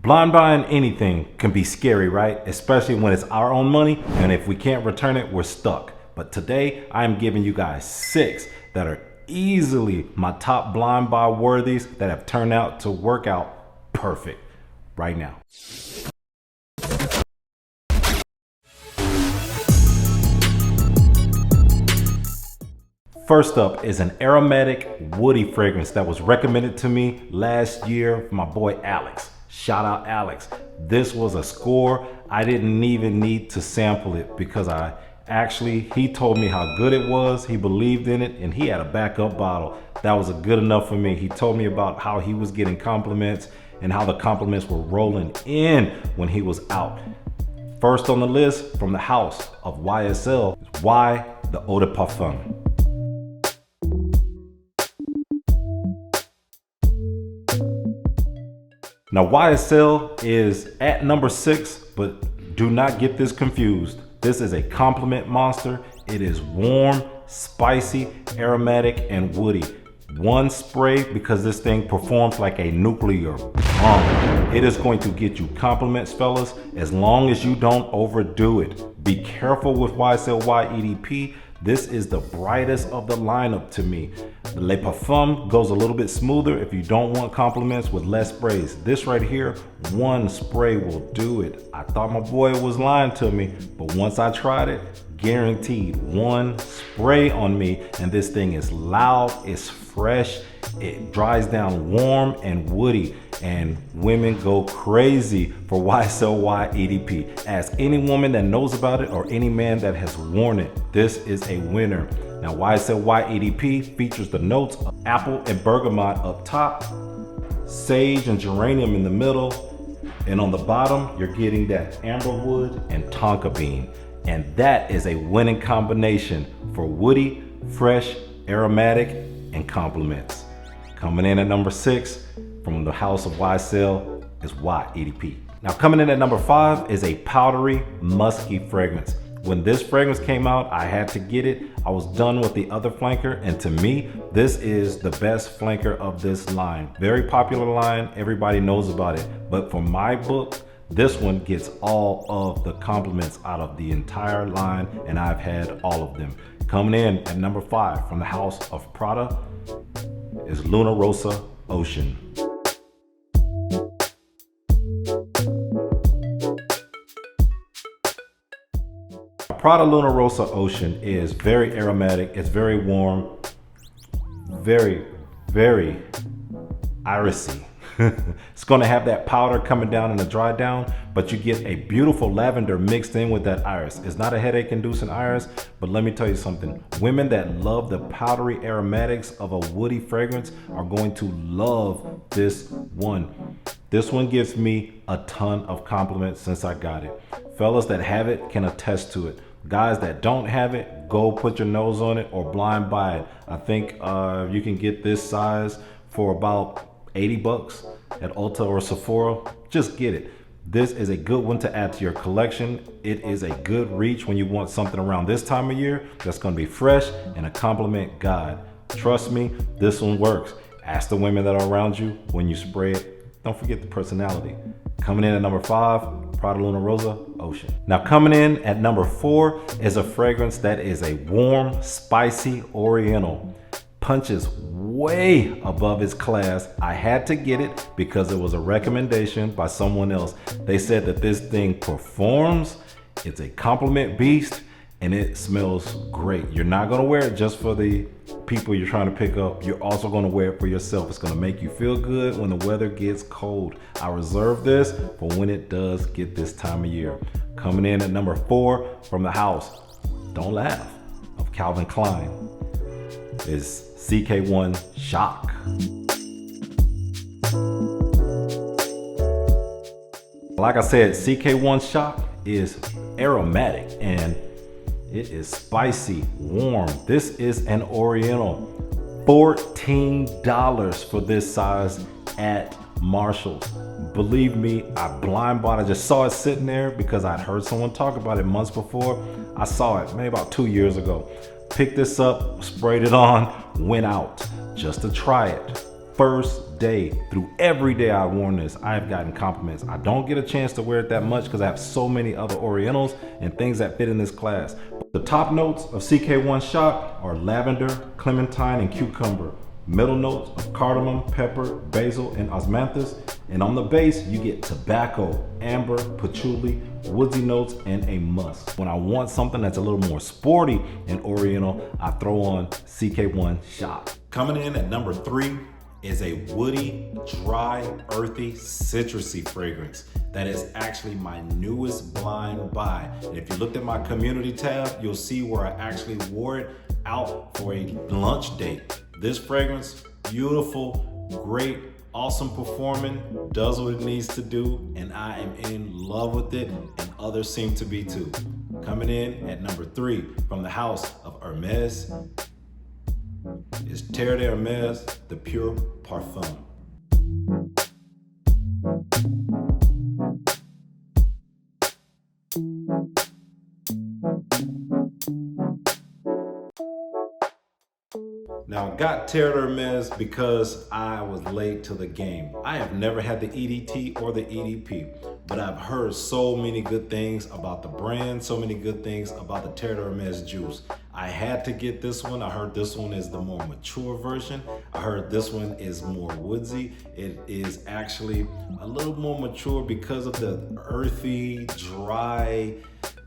Blind buying anything can be scary, right? Especially when it's our own money, and if we can't return it, we're stuck. But today, I'm giving you guys 6 that are easily my top blind buy worthies that have turned out to work out perfect right now. First up is an aromatic woody fragrance that was recommended to me last year from my boy Alex. Shout out Alex. This was a score. I didn't even need to sample it because he told me how good it was. He believed in it and he had a backup bottle. That was good enough for me. He told me about how he was getting compliments and how the compliments were rolling in when he was out. First on the list from the house of YSL is Y the Eau de Parfum. Now YSL is at number 6, but do not get this confused. This is a compliment monster. It is warm, spicy, aromatic, and woody. One spray because this thing performs like a nuclear bomb. It is going to get you compliments, fellas, as long as you don't overdo it. Be careful with YSL EDP. This is the brightest of the lineup to me. The Le Parfum goes a little bit smoother if you don't want compliments with less sprays. This right here, one spray will do it. I thought my boy was lying to me, but once I tried it, guaranteed one spray on me, and this thing is loud, it's fresh, it dries down warm and woody, and women go crazy for YSL EDP. Ask any woman that knows about it or any man that has worn it. This is a winner. Now YSL EDP features the notes of apple and bergamot up top, sage and geranium in the middle, and on the bottom you're getting that amberwood and tonka bean. And that is a winning combination for woody, fresh, aromatic, and compliments. Coming in at number 6 from the house of YSL is EDP. Now coming in at number 5 is a powdery, musky fragrance. When this fragrance came out, I had to get it. I was done with the other flanker, and to me, this is the best flanker of this line. Very popular line, everybody knows about it. But for my book, this one gets all of the compliments out of the entire line, and I've had all of them. Coming in at number 5 from the house of Prada is Luna Rossa Ocean. Prada Luna Rossa Ocean is very aromatic, it's very warm, very, very irisy. It's gonna have that powder coming down in the dry down, but you get a beautiful lavender mixed in with that iris. It's not a headache inducing iris, but let me tell you something. Women that love the powdery aromatics of a woody fragrance are going to love this one. This one gives me a ton of compliments since I got it. Fellas that have it can attest to it. Guys that don't have it, go put your nose on it or blind buy it. I think you can get this size for about 80 bucks at Ulta or Sephora. Just get it. This is a good one to add to your collection. It is a good reach when you want something around this time of year that's going to be fresh and a compliment God. Trust me, this one works. Ask the women that are around you when you spray it. Don't forget the personality. Coming in at number 5, Prada Luna Rossa Ocean. Now coming in at number 4 is a fragrance that is a warm, spicy oriental. Punches way above its class. I had to get it because it was a recommendation by someone else. They said that this thing performs, it's a compliment beast, and it smells great. You're not gonna wear it just for the people you're trying to pick up. You're also gonna wear it for yourself. It's gonna make you feel good when the weather gets cold. I reserve this for when it does get this time of year. Coming in at number 4 from the house, don't laugh, of Calvin Klein is CK1 Shock. Like I said, CK1 Shock is aromatic and it is spicy, warm. This is an oriental. $14 for this size at Marshall's. Believe me, I blind bought it. I just saw it sitting there because I'd heard someone talk about it months before. I saw it maybe about 2 years ago. Picked this up, sprayed it on, went out just to try it. first day. Through every day I've worn this, I've gotten compliments. I don't get a chance to wear it that much because I have so many other Orientals and things that fit in this class. The top notes of CK1 Shock are lavender, clementine, and cucumber. Middle notes of cardamom, pepper, basil, and osmanthus. And on the base, you get tobacco, amber, patchouli, woodsy notes, and a musk. When I want something that's a little more sporty and Oriental, I throw on CK1 Shock. Coming in at number 3 is a woody, dry, earthy, citrusy fragrance that is actually my newest blind buy. And if you looked at my community tab, you'll see where I actually wore it out for a lunch date. This fragrance, beautiful, great, awesome performing, does what it needs to do, and I am in love with it, and others seem to be too. Coming in at number 3 from the house of Hermes is Terre d'Hermes, the Pure Parfum. Now I got Terre d'Hermes because I was late to the game. I have never had the EDT or the EDP, but I've heard so many good things about the brand, so many good things about the Terre d'Hermes juice. I had to get this one. I heard this one is the more mature version. I heard this one is more woodsy. It is actually a little more mature because of the earthy, dry,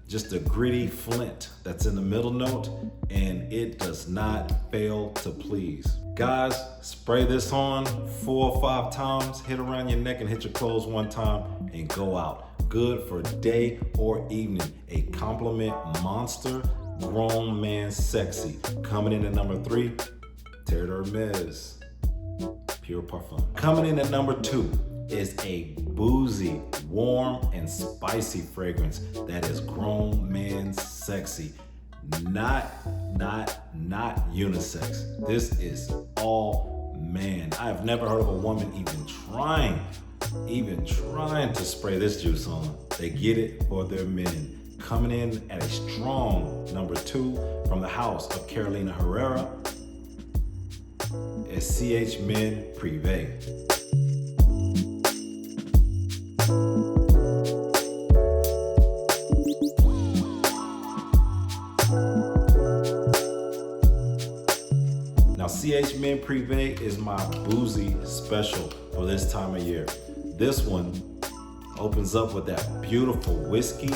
just a gritty flint that's in the middle note, and it does not fail to please. Guys, spray this on 4 or 5 times, hit around your neck and hit your clothes 1 time, and go out. Good for day or evening. A compliment monster, grown man sexy. Coming in at number 3, Terre d'Hermes, Pure Parfum. Coming in at number 2 is a boozy, warm, and spicy fragrance that is grown man sexy. Not unisex. This is all man. I've never heard of a woman even trying to spray this juice on. They get it for their men. Coming in at a strong number 2 from the house of Carolina Herrera is CH Men Privé. Now, CH Men Privé is my boozy special for this time of year. This one opens up with that beautiful whiskey,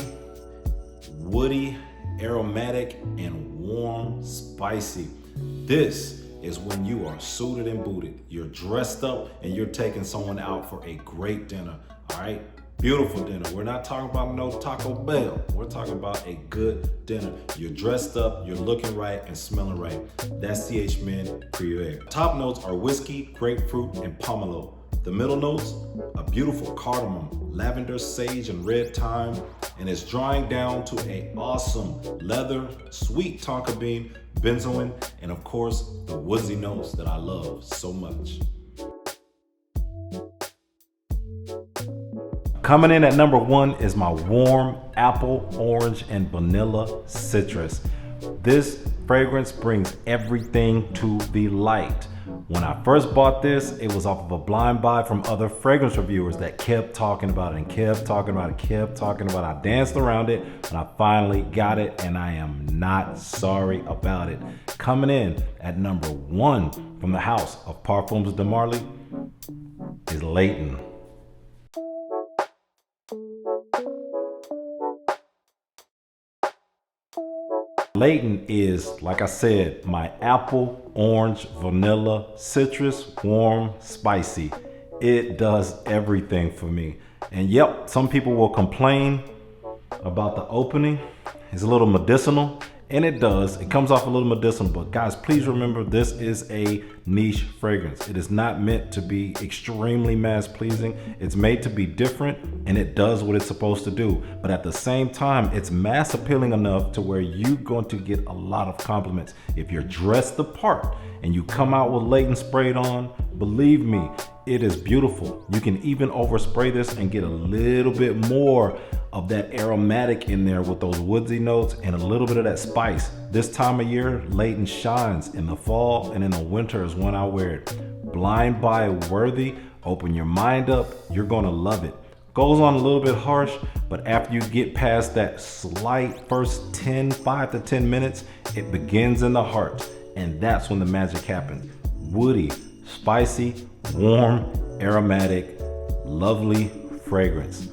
woody, aromatic, and warm, spicy. This is when you are suited and booted. You're dressed up and you're taking someone out for a great dinner, all right? Beautiful dinner. We're not talking about no Taco Bell. We're talking about a good dinner. You're dressed up, you're looking right, and smelling right. That's CH Men Privé. Top notes are whiskey, grapefruit, and pomelo. The middle notes, a beautiful cardamom, lavender, sage, and red thyme, and it's drying down to an awesome leather, sweet tonka bean, benzoin, and of course, the woodsy notes that I love so much. Coming in at number 1 is my warm apple, orange, and vanilla citrus. This fragrance brings everything to the light. When I first bought this, it was off of a blind buy from other fragrance reviewers that kept talking about it and kept talking about it, kept talking about it. I danced around it and I finally got it, and I am not sorry about it. Coming in at number 1 from the house of Parfums de Marly is Layton. Layton is, like I said, my apple, orange, vanilla, citrus, warm, spicy. It does everything for me. And yep, some people will complain about the opening. It's a little medicinal, and it does. It comes off a little medicinal, but guys, please remember this is a niche fragrance. It is not meant to be extremely mass pleasing. It's made to be different, and it does what it's supposed to do. But at the same time, it's mass appealing enough to where you're going to get a lot of compliments. If you're dressed the part and you come out with Layton sprayed on, believe me, it is beautiful. You can even overspray this and get a little bit more of that aromatic in there with those woodsy notes and a little bit of that spice. This time of year, Layton shines. In the fall and in the winter is when I wear it. blind buy worthy. Open your mind up. You're gonna love it. Goes on a little bit harsh, but after you get past that slight first 5 to 10 minutes, it begins in the heart. And that's when the magic happens. Woody, spicy, warm, aromatic, lovely fragrance.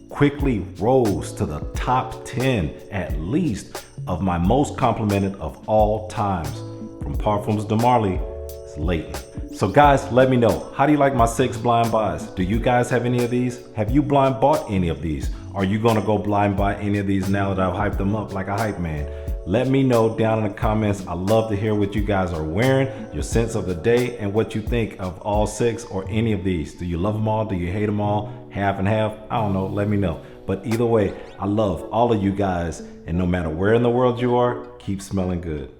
Quickly rose to the top 10 at least of my most complimented of all times. From Parfums de Marly, it's Layton. So guys, let me know, how do you like my 6 blind buys? Do you guys have any of these? Have you blind bought any of these? Are you gonna go blind buy any of these now that I've hyped them up like a hype man? Let me know down in the comments. I love to hear what you guys are wearing, your scents of the day, and what you think of all 6 or any of these. Do you love them all? Do you hate them all? Half and half? I don't know, let me know. But either way, I love all of you guys, and no matter where in the world you are, keep smelling good.